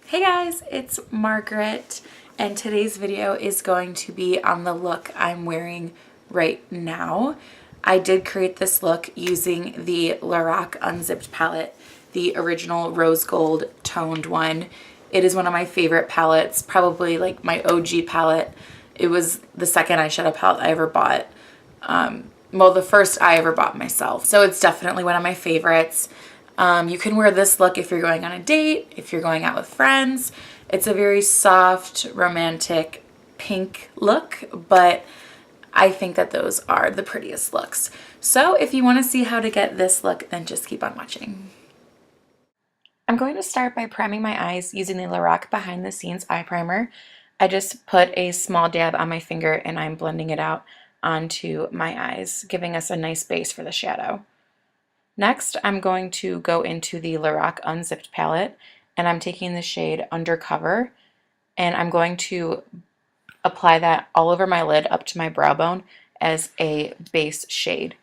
Hey guys, it's Margaret, and today's video is going to be on the look I'm wearing right now. I did create this look using the Lorac Unzipped palette, the original rose gold toned one. It is one of my favorite palettes, probably like my OG palette. It was the second eyeshadow palette I ever bought. Well, the first I ever bought myself. So it's definitely one of my favorites. You can wear this look if you're going on a date, if you're going out with friends. It's a very soft, romantic pink look, but I think that those are the prettiest looks. So if you want to see how to get this look, then just keep on watching. I'm going to start by priming my eyes using the Lorac Behind the Scenes Eye Primer. I just put a small dab on my finger and I'm blending it out onto my eyes, giving us a nice base for the shadow. Next, I'm going to go into the Lorac Unzipped palette, and I'm taking the shade Undercover, and I'm going to apply that all over my lid up to my brow bone as a base shade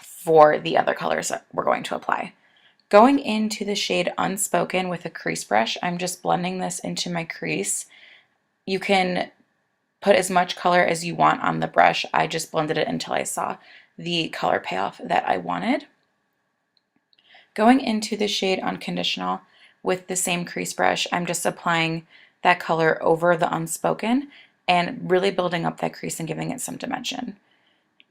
for the other colors that we're going to apply. Going into the shade Unspoken with a crease brush, I'm just blending this into my crease. You can put as much color as you want on the brush. I just blended it until I saw the color payoff that I wanted. Going into the shade Unconditional with the same crease brush, I'm just applying that color over the Unspoken and really building up that crease and giving it some dimension.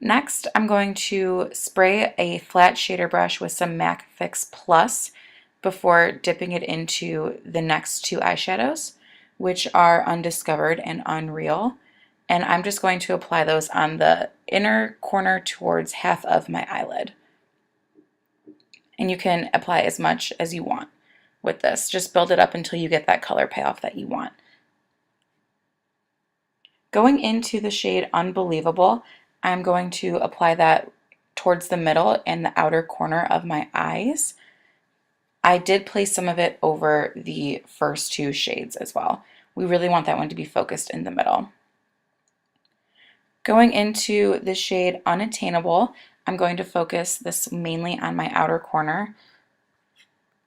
Next, I'm going to spray a flat shader brush with some MAC Fix Plus before dipping it into the next two eyeshadows, which are Undiscovered and Unreal. And I'm just going to apply those on the inner corner towards half of my eyelid. And you can apply as much as you want with this. Just build it up until you get that color payoff that you want. Going into the shade Unbelievable, I'm going to apply that towards the middle and the outer corner of my eyes. I did place some of it over the first two shades as well. We really want that one to be focused in the middle. Going into the shade Unattainable, I'm going to focus this mainly on my outer corner.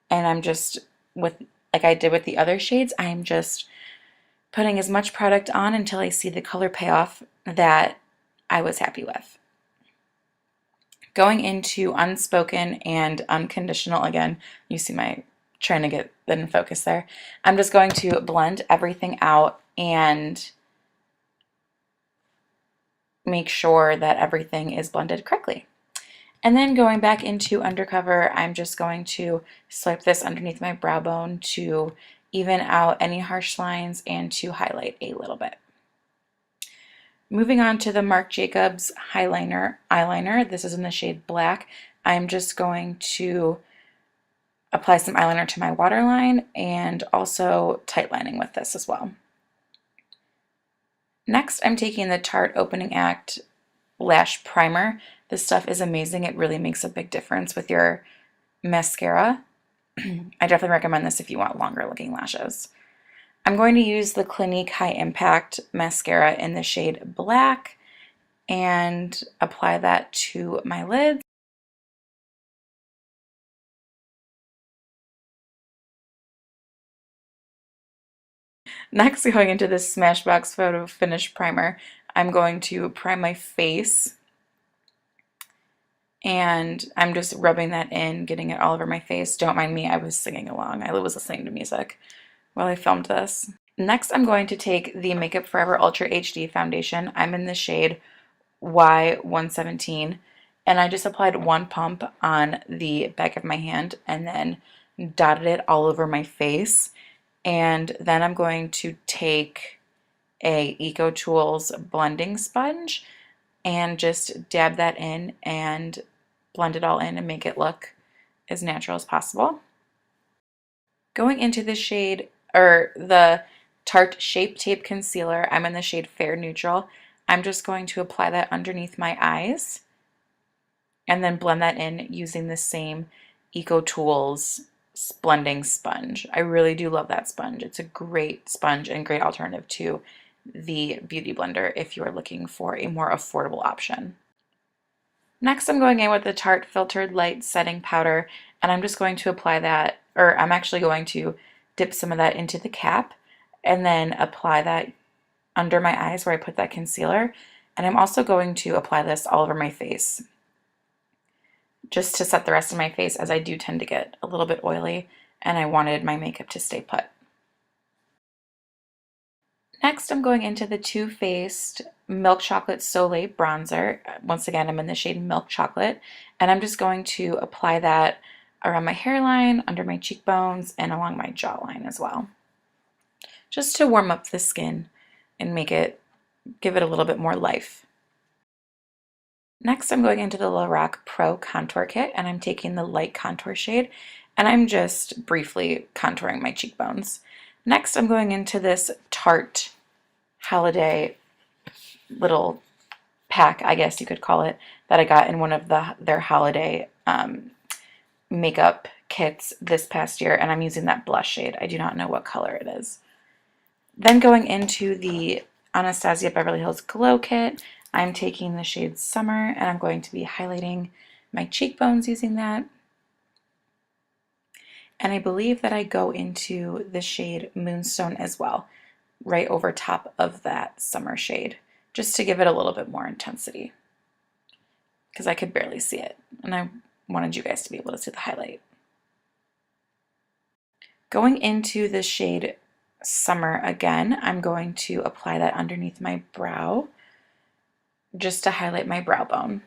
And I'm just, like I did with the other shades, I'm just putting as much product on until I see the color payoff that I was happy with. Going into Unspoken and Unconditional, again, you see my trying to get in focus there. I'm just going to blend everything out and make sure that everything is blended correctly. And then going back into Undercover, I'm just going to swipe this underneath my brow bone to even out any harsh lines and to highlight a little bit. Moving on to the Marc Jacobs eyeliner. This is in the shade Black. I'm just going to apply some eyeliner to my waterline and also tight lining with this as well. Next, I'm taking the Tarte Opening Act Lash Primer. This stuff is amazing. It really makes a big difference with your mascara. I definitely recommend this if you want longer looking lashes. I'm going to use the Clinique High Impact Mascara in the shade Black and apply that to my lids. Next, going into this Smashbox Photo Finish Primer, I'm going to prime my face. And I'm just rubbing that in, getting it all over my face. Don't mind me, I was singing along. I was listening to music while I filmed this. Next, I'm going to take the Makeup Forever Ultra HD foundation. I'm in the shade Y117, and I just applied one pump on the back of my hand and then dotted it all over my face. And then I'm going to take a EcoTools blending sponge and just dab that in and blend it all in and make it look as natural as possible. Going into the shade, or the Tarte Shape Tape Concealer, I'm in the shade Fair Neutral. I'm just going to apply that underneath my eyes and then blend that in using the same EcoTools blending sponge. I really do love that sponge. It's a great sponge and great alternative to the Beauty Blender if you are looking for a more affordable option. Next, I'm going in with the Tarte Filtered Light Setting Powder, and I'm just going to apply that, or I'm actually going to dip some of that into the cap and then apply that under my eyes where I put that concealer. And I'm also going to apply this all over my face, just to set the rest of my face, as I do tend to get a little bit oily and I wanted my makeup to stay put. Next, I'm going into the Too Faced Milk Chocolate Soleil bronzer. Once again, I'm in the shade Milk Chocolate, and I'm just going to apply that around my hairline, under my cheekbones, and along my jawline as well, just to warm up the skin and give it a little bit more life. Next, I'm going into the Lorac Pro Contour Kit, and I'm taking the light contour shade, and I'm just briefly contouring my cheekbones. Next, I'm going into this Tarte holiday little pack, I guess you could call it, that I got in one of their holiday makeup kits this past year, and I'm using that blush shade. I do not know what color it is. Then going into the Anastasia Beverly Hills Glow Kit, I'm taking the shade Summer, and I'm going to be highlighting my cheekbones using that. And I believe that I go into the shade Moonstone as well, right over top of that Summer shade, just to give it a little bit more intensity, because I could barely see it, and I wanted you guys to be able to see the highlight. Going into the shade Summer again, I'm going to apply that underneath my brow, just to highlight my brow bone.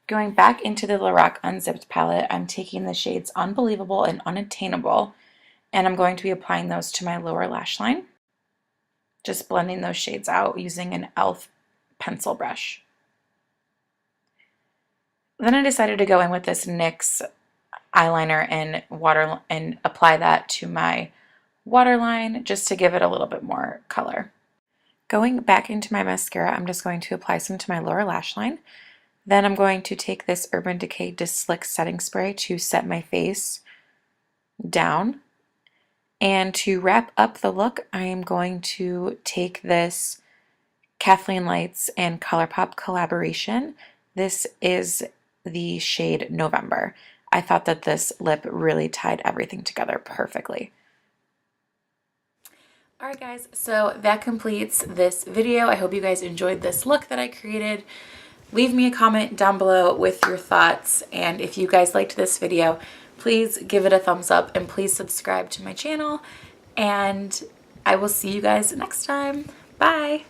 Going back into the Lorac Unzipped palette, I'm taking the shades Unbelievable and Unattainable, and I'm going to be applying those to my lower lash line, just blending those shades out using an e.l.f. pencil brush. Then I decided to go in with this NYX eyeliner and water and apply that to my waterline, just to give it a little bit more color. Going back into my mascara, I'm just going to apply some to my lower lash line. Then I'm going to take this Urban Decay Slick Setting Spray to set my face down. And to wrap up the look, I am going to take this Kathleen Lights and ColourPop collaboration. This is the shade November. I thought that this lip really tied everything together perfectly. Alright guys, so that completes this video. I hope you guys enjoyed this look that I created. Leave me a comment down below with your thoughts, and if you guys liked this video, please give it a thumbs up and please subscribe to my channel, and I will see you guys next time. Bye!